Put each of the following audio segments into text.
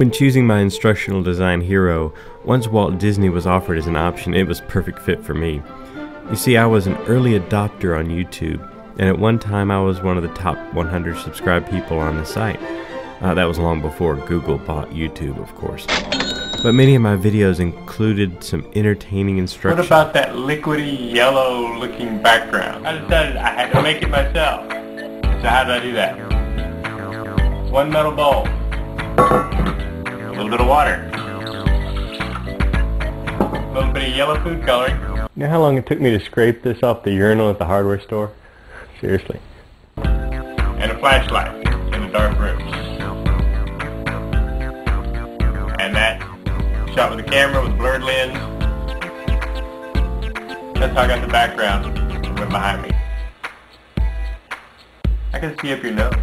When choosing my instructional design hero, once Walt Disney was offered as an option, it was a perfect fit for me. You see, I was an early adopter on YouTube, and at one time I was one of the top 100 subscribed people on the site. That was long before Google bought YouTube, of course. But many of my videos included some entertaining instruction. What about that liquidy yellow looking background? I decided I had to make it myself. So how did I do that? One metal bowl, a little bit of water, a little bit of yellow food coloring. You know how long it took me to scrape this off the urinal at the hardware store? Seriously. And a flashlight in a dark room. And that shot with a camera with a blurred lens. That's how I got the background that went behind me. I can see up your nose.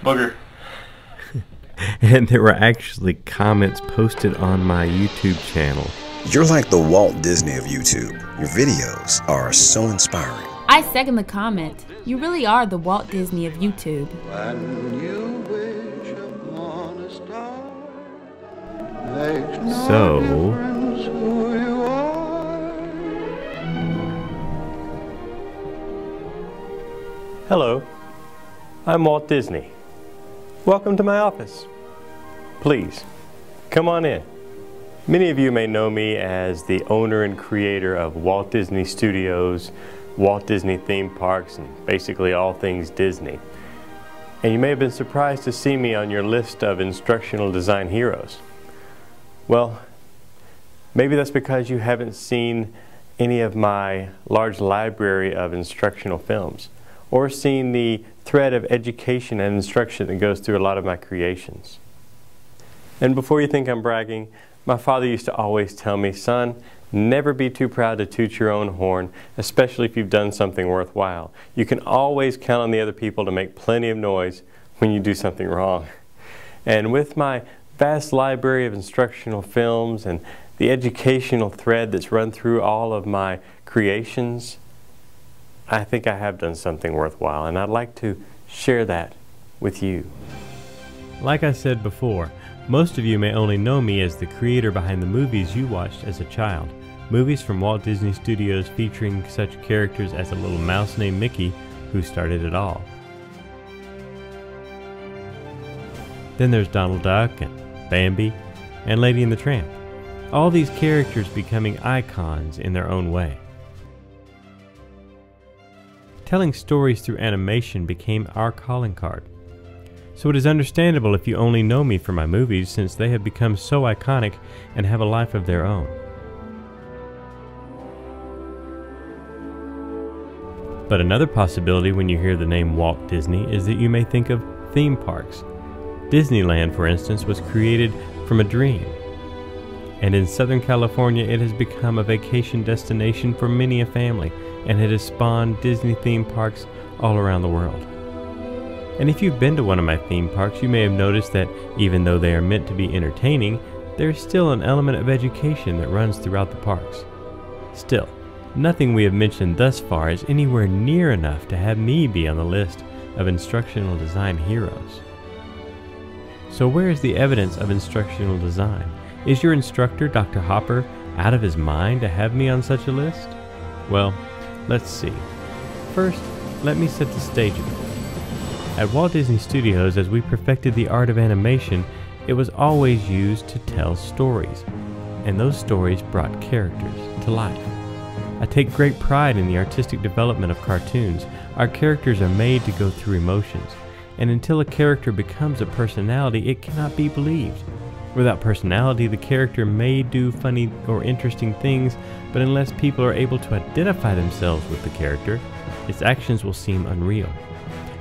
Booger. And there were actually comments posted on my YouTube channel. You're like the Walt Disney of YouTube. Your videos are so inspiring. I second the comment. You really are the Walt Disney of YouTube. When you wish upon a star, So, who you are. Hello, I'm Walt Disney. Welcome to my office. Please, come on in. Many of you may know me as the owner and creator of Walt Disney Studios, Walt Disney theme parks, and basically all things Disney. And you may have been surprised to see me on your list of instructional design heroes. Well, maybe that's because you haven't seen any of my large library of instructional films, or seen the thread of education and instruction that goes through a lot of my creations. And before you think I'm bragging, my father used to always tell me, son, never be too proud to toot your own horn, especially if you've done something worthwhile. You can always count on the other people to make plenty of noise when you do something wrong. And with my vast library of instructional films and the educational thread that's run through all of my creations, I think I have done something worthwhile, and I'd like to share that with you. like I said before, most of you may only know me as the creator behind the movies you watched as a child. Movies from Walt Disney Studios featuring such characters as a little mouse named Mickey, who started it all. Then there's Donald Duck and Bambi and Lady and the Tramp. All these characters becoming icons in their own way. Telling stories through animation became our calling card. So it is understandable if you only know me for my movies, since they have become so iconic and have a life of their own. But another possibility when you hear the name Walt Disney is that you may think of theme parks. Disneyland, for instance, was created from a dream. And in Southern California, it has become a vacation destination for many a family, and it has spawned Disney theme parks all around the world. And if you've been to one of my theme parks, you may have noticed that even though they are meant to be entertaining, there's still an element of education that runs throughout the parks. Still, nothing we have mentioned thus far is anywhere near enough to have me be on the list of instructional design heroes. So where is the evidence of instructional design? Is your instructor, Dr. Hopper, out of his mind to have me on such a list? Well, let's see. First, let me set the stage a bit. At Walt Disney Studios, as we perfected the art of animation, it was always used to tell stories, and those stories brought characters to life. I take great pride in the artistic development of cartoons. Our characters are made to go through emotions, and until a character becomes a personality, it cannot be believed. Without personality, the character may do funny or interesting things, but unless people are able to identify themselves with the character, its actions will seem unreal.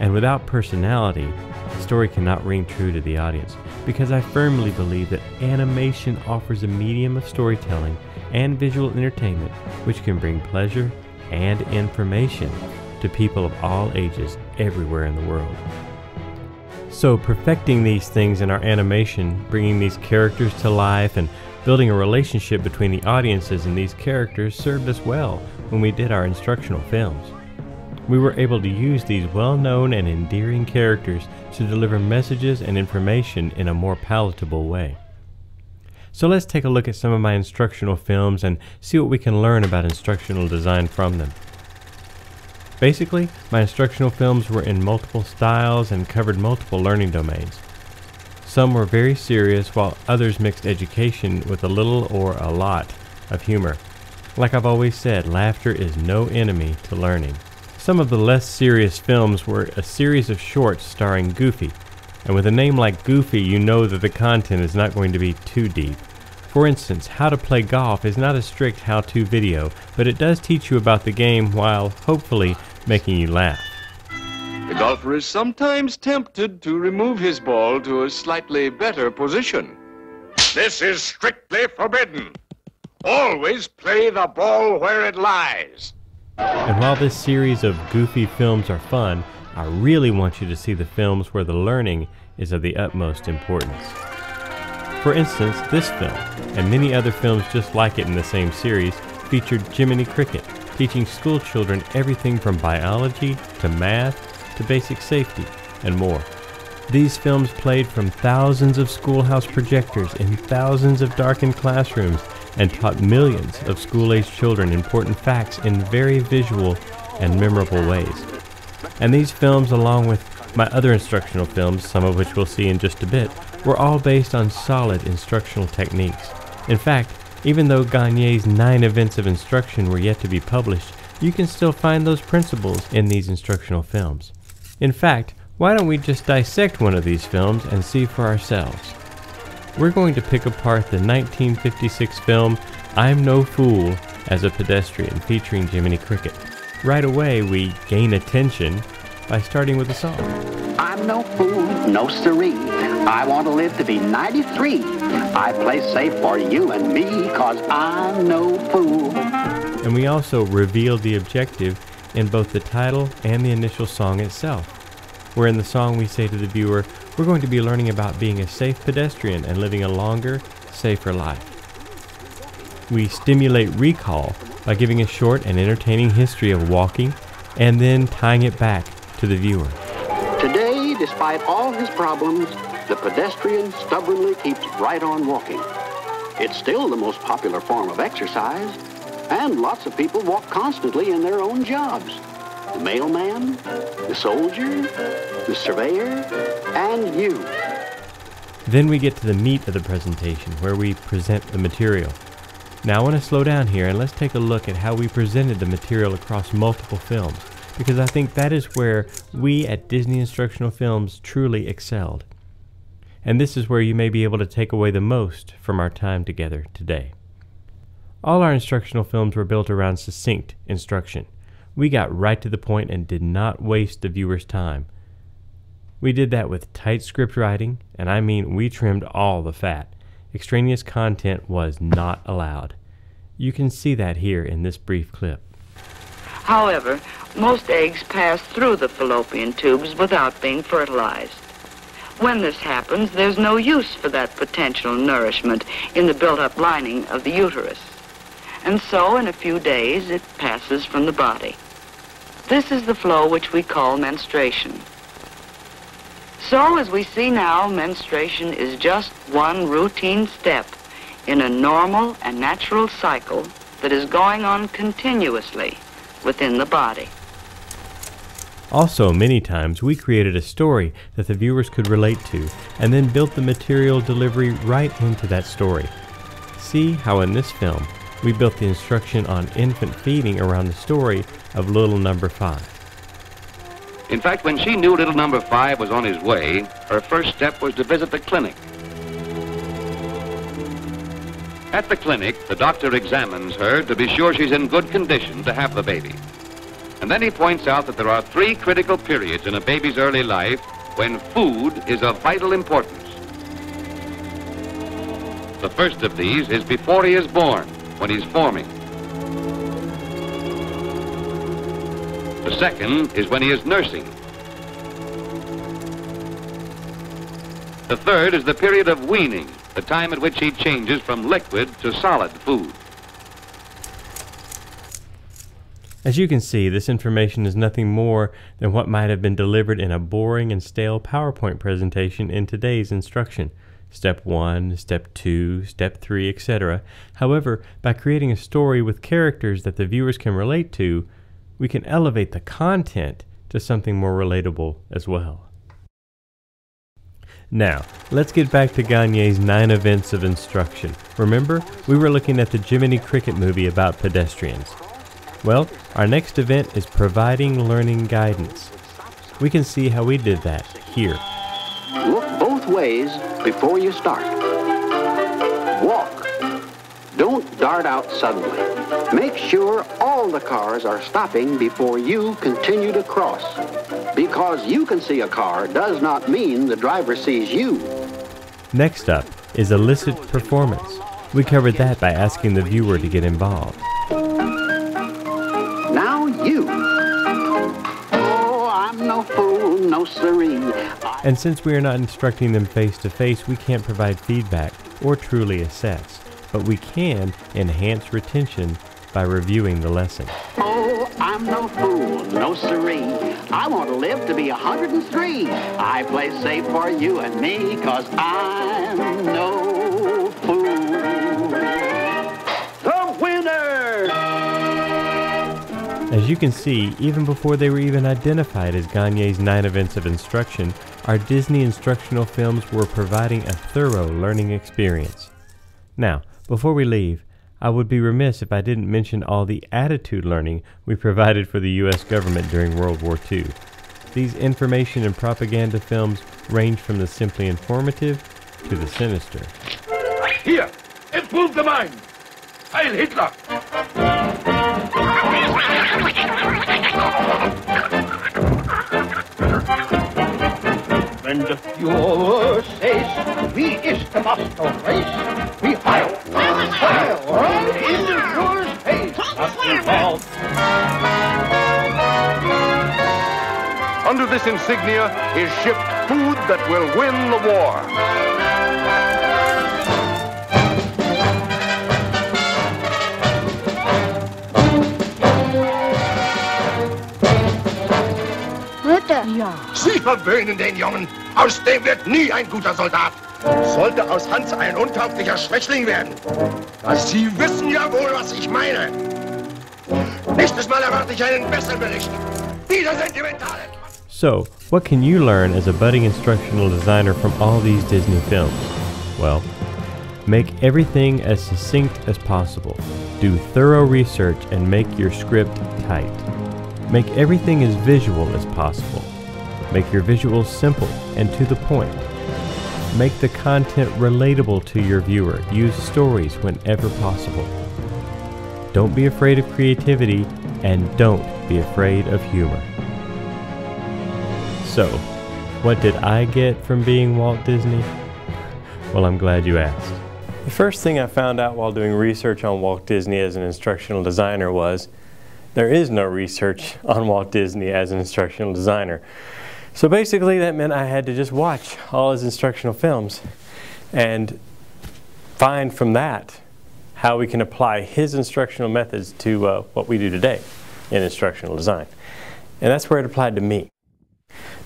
And without personality, the story cannot ring true to the audience, because I firmly believe that animation offers a medium of storytelling and visual entertainment which can bring pleasure and information to people of all ages everywhere in the world. So perfecting these things in our animation, bringing these characters to life and building a relationship between the audiences and these characters served us well when we did our instructional films. We were able to use these well-known and endearing characters to deliver messages and information in a more palatable way. So let's take a look at some of my instructional films and see what we can learn about instructional design from them. Basically, my instructional films were in multiple styles and covered multiple learning domains. Some were very serious, while others mixed education with a little or a lot of humor. Like I've always said, laughter is no enemy to learning. Some of the less serious films were a series of shorts starring Goofy, and with a name like Goofy, you know that the content is not going to be too deep. For instance, How to Play Golf is not a strict how-to video, but it does teach you about the game while hopefully making you laugh. The golfer is sometimes tempted to remove his ball to a slightly better position. This is strictly forbidden. Always play the ball where it lies. And while this series of Goofy films are fun, I really want you to see the films where the learning is of the utmost importance. For instance, this film, and many other films just like it in the same series, featured Jiminy Cricket, teaching school children everything from biology to math to basic safety and more. These films played from thousands of schoolhouse projectors in thousands of darkened classrooms and taught millions of school-aged children important facts in very visual and memorable ways. And these films, along with my other instructional films, some of which we'll see in just a bit, were all based on solid instructional techniques. In fact, even though Gagne's 9 events of instruction were yet to be published, you can still find those principles in these instructional films. In fact, why don't we just dissect one of these films and see for ourselves? We're going to pick apart the 1956 film I'm No Fool as a Pedestrian featuring Jiminy Cricket. Right away, we gain attention by starting with a song. I'm no fool, no siree. I want to live to be 93. I play safe for you and me, 'cause I'm no fool. And we also reveal the objective in both the title and the initial song itself, where in the song we say to the viewer, we're going to be learning about being a safe pedestrian and living a longer, safer life. We stimulate recall by giving a short and entertaining history of walking and then tying it back to the viewer. Today, despite all his problems, the pedestrian stubbornly keeps right on walking. It's still the most popular form of exercise, and lots of people walk constantly in their own jobs. The mailman, the soldier, the surveyor, and you. Then we get to the meat of the presentation, where we present the material. Now I want to slow down here and let's take a look at how we presented the material across multiple films, because I think that is where we at Disney Instructional Films truly excelled. And this is where you may be able to take away the most from our time together today. All our instructional films were built around succinct instruction. We got right to the point and did not waste the viewer's time. We did that with tight script writing, and I mean we trimmed all the fat. Extraneous content was not allowed. You can see that here in this brief clip. However, most eggs pass through the fallopian tubes without being fertilized. When this happens, there's no use for that potential nourishment in the built-up lining of the uterus. And so, in a few days, it passes from the body. This is the flow which we call menstruation. So, as we see now, menstruation is just one routine step in a normal and natural cycle that is going on continuously within the body. Also, many times we created a story that the viewers could relate to and then built the material delivery right into that story. See how in this film we built the instruction on infant feeding around the story of little number 5. In fact, when she knew little number 5 was on his way, her first step was to visit the clinic. At the clinic, the doctor examines her to be sure she's in good condition to have the baby. And then he points out that there are 3 critical periods in a baby's early life when food is of vital importance. The first of these is before he is born, when he's forming. The second is when he is nursing. The third is the period of weaning, the time at which he changes from liquid to solid food. As you can see, this information is nothing more than what might have been delivered in a boring and stale PowerPoint presentation in today's instruction. Step 1, Step 2, Step 3, etc. However, by creating a story with characters that the viewers can relate to, we can elevate the content to something more relatable as well. Now, let's get back to Gagne's 9 events of instruction. Remember, we were looking at the Jiminy Cricket movie about pedestrians. Well, our next event is providing learning guidance. We can see how we did that here. Look both ways before you start. Walk. Don't dart out suddenly. Make sure all the cars are stopping before you continue to cross. Because you can see a car does not mean the driver sees you. Next up is illicit performance. We covered that by asking the viewer to get involved. Now you. Oh, I'm no fool, no siree. And since we are not instructing them face to face, we can't provide feedback or truly assess. But we can enhance retention by reviewing the lesson. Oh, I'm no fool, no siree. I want to live to be 103. I play safe for you and me, 'cause I'm no fool. The winner! As you can see, even before they were even identified as Gagne's 9 events of instruction, our Disney instructional films were providing a thorough learning experience. Now, before we leave, I would be remiss if I didn't mention all the attitude learning we provided for the U.S. government during World War II. These information and propaganda films range from the simply informative to the sinister. Here, improve the mind. Heil Hitler! Wenn der Führer says, wie ist der Master Race? We heil, right in the Führer's face. That's involved. Under this insignia is shipped food that will win the war. Mutter. Ja. Sie verwöhnen den Jungen. Aus dem wird nie ein guter Soldat. Sollte aus Hans ein untauglicher Schwächling werden. Sie wissen ja wohl, was ich meine. Nächstes Mal erwarte ich einen besseren Bericht. Dieser sentimentale... So, what can you learn as a budding instructional designer from all these Disney films? Well, make everything as succinct as possible. Do thorough research and make your script tight. Make everything as visual as possible. Make your visuals simple and to the point. Make the content relatable to your viewer. Use stories whenever possible. Don't be afraid of creativity, and don't be afraid of humor. So, what did I get from being Walt Disney? Well, I'm glad you asked. The first thing I found out while doing research on Walt Disney as an instructional designer was there is no research on Walt Disney as an instructional designer. So basically that meant I had to just watch all his instructional films and find from that how we can apply his instructional methods to what we do today in instructional design. And that's where it applied to me.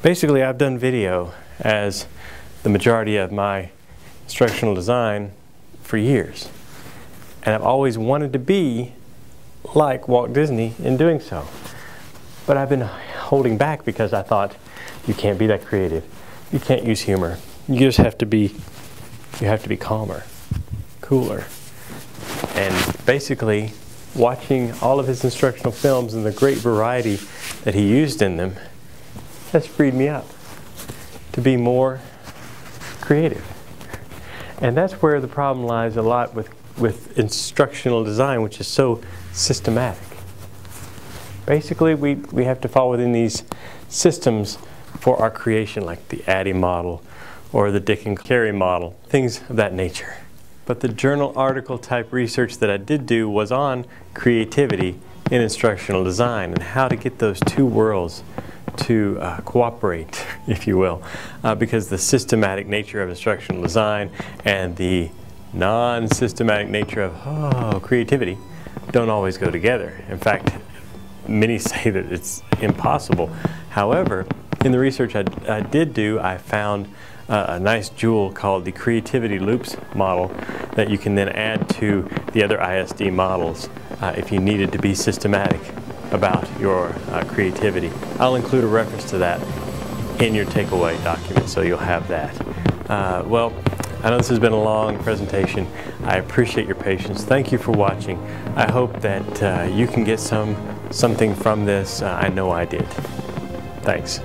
Basically, I've done video as the majority of my instructional design for years. And I've always wanted to be like Walt Disney in doing so. But I've been holding back because I thought, you can't be that creative. You can't use humor. You just have to be, calmer, cooler. And basically, watching all of his instructional films and the great variety that he used in them has freed me up to be more creative. And that's where the problem lies a lot with instructional design, which is so systematic. Basically, we have to fall within these systems for our creation, like the Addy model or the Dick and Carey model, things of that nature. But the journal article type research that I did do was on creativity in instructional design and how to get those two worlds to cooperate, if you will, because the systematic nature of instructional design and the non-systematic nature of creativity don't always go together. In fact, many say that it's impossible. However, in the research I did do, I found a nice jewel called the Creativity Loops model that you can then add to the other ISD models if you needed to be systematic about your creativity. I'll include a reference to that in your takeaway document, so you'll have that. Well, I know this has been a long presentation. I appreciate your patience. Thank you for watching. I hope that you can get something from this. I know I did. Thanks.